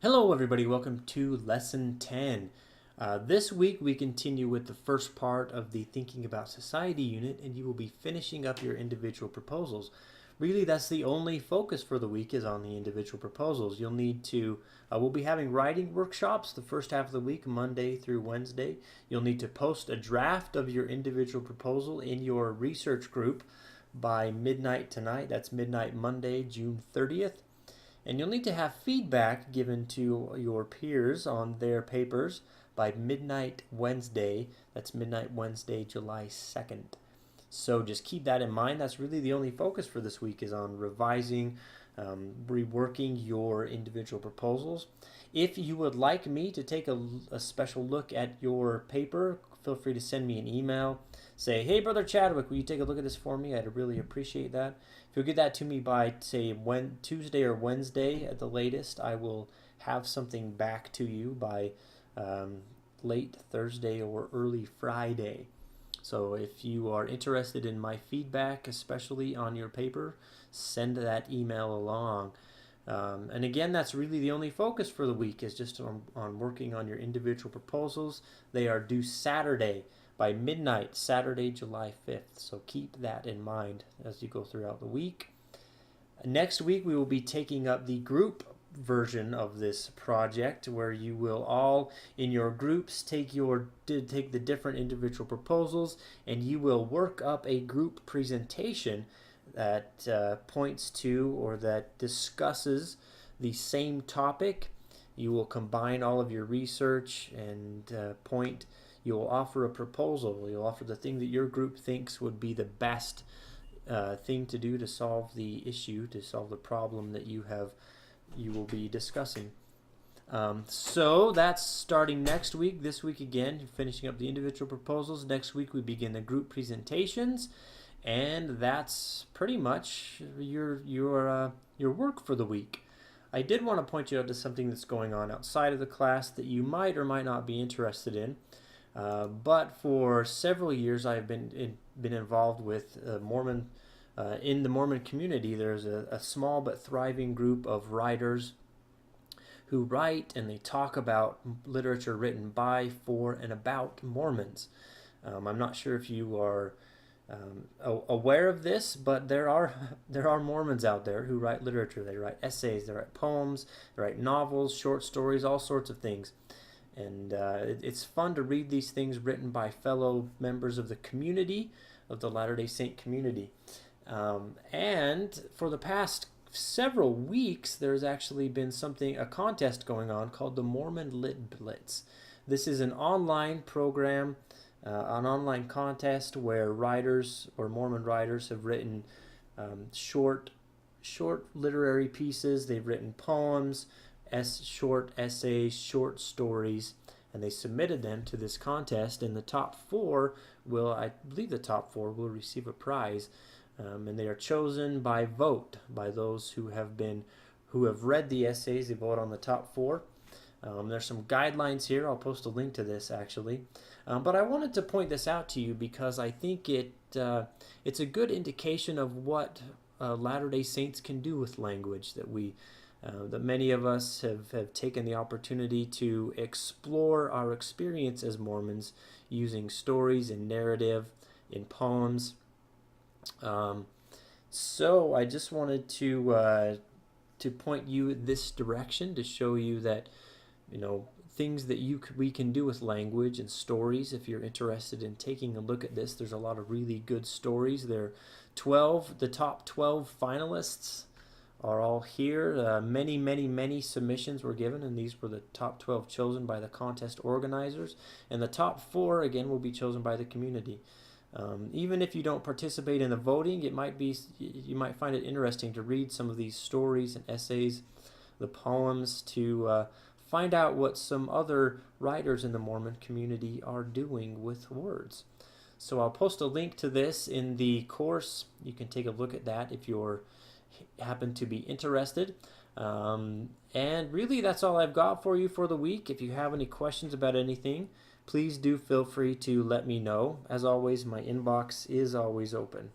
Hello everybody, welcome to Lesson 10. This week we continue with the first part of the Thinking About Society unit, and you will be finishing up your individual proposals. Really, that's the only focus for the week is on the individual proposals. You'll need to, we'll be having writing workshops the first half of the week, Monday through Wednesday. You'll need to post a draft of your individual proposal in your research group by midnight tonight. That's midnight Monday, June 30th. And you'll need to have feedback given to your peers on their papers by midnight Wednesday. That's midnight Wednesday, July 2nd. So just keep that in mind. That's really the only focus for this week is on revising, reworking your individual proposals. If you would like me to take a special look at your paper, feel free to send me an email. Say, hey, Brother Chadwick, will you take a look at this for me? I'd really appreciate that. If you'll get that to me by, say, Tuesday or Wednesday at the latest, I will have something back to you by late Thursday or early Friday. So if you are interested in my feedback, especially on your paper, send that email along. And again, that's really the only focus for the week is just on working on your individual proposals. They are due Saturday by midnight, Saturday, July 5th. So keep that in mind as you go throughout the week. Next week, we will be taking up the group version of this project where you will all in your groups take the different individual proposals and you will work up a group presentation that points to or that discusses the same topic. You will combine all of your research and you'll offer a proposal. You'll offer the thing that your group thinks would be the best thing to do to solve the issue, to solve the problem that you will be discussing. So that's starting next week. This week again, finishing up the individual proposals. Next week we begin the group presentations, and that's pretty much your work for the week. I did want to point you out to something that's going on outside of the class that you might or might not be interested in. But for several years, I've been involved with Mormon. In the Mormon community, there's a small but thriving group of writers who write and they talk about literature written by, for, and about Mormons. I'm not sure if you are aware of this, but there are Mormons out there who write literature. They write essays, they write poems, they write novels, short stories, all sorts of things. And it's fun to read these things written by fellow members of the community, of the Latter-day Saint community. And for the past several weeks, there's actually been a contest going on called the Mormon Lit Blitz. This is an online program, an online contest where writers or Mormon writers have written short literary pieces. They've written poems, short essays, short stories, and they submitted them to this contest, and the top four I believe the top four will receive a prize, and they are chosen by vote by those who have read the essays. They vote on the top four. There's some guidelines here. I'll post a link to this actually, but I wanted to point this out to you because I think it's a good indication of what Latter-day Saints can do with language, that many of us have taken the opportunity to explore our experience as Mormons using stories and narrative in poems. So I just wanted to point you this direction to show you that things that we can do with language and stories. If you're interested in taking a look at this, there's a lot of really good stories. The top 12 finalists are all here. Many submissions were given, and these were the top 12 chosen by the contest organizers. And the top 4, again, will be chosen by the community. Even if you don't participate in the voting, you might find it interesting to read some of these stories and essays, the poems, to find out what some other writers in the Mormon community are doing with words. So I'll post a link to this in the course. You can take a look at that if you're happen to be interested. And really that's all I've got for you for the week. If you have any questions about anything, please do feel free to let me know. As always, my inbox is always open.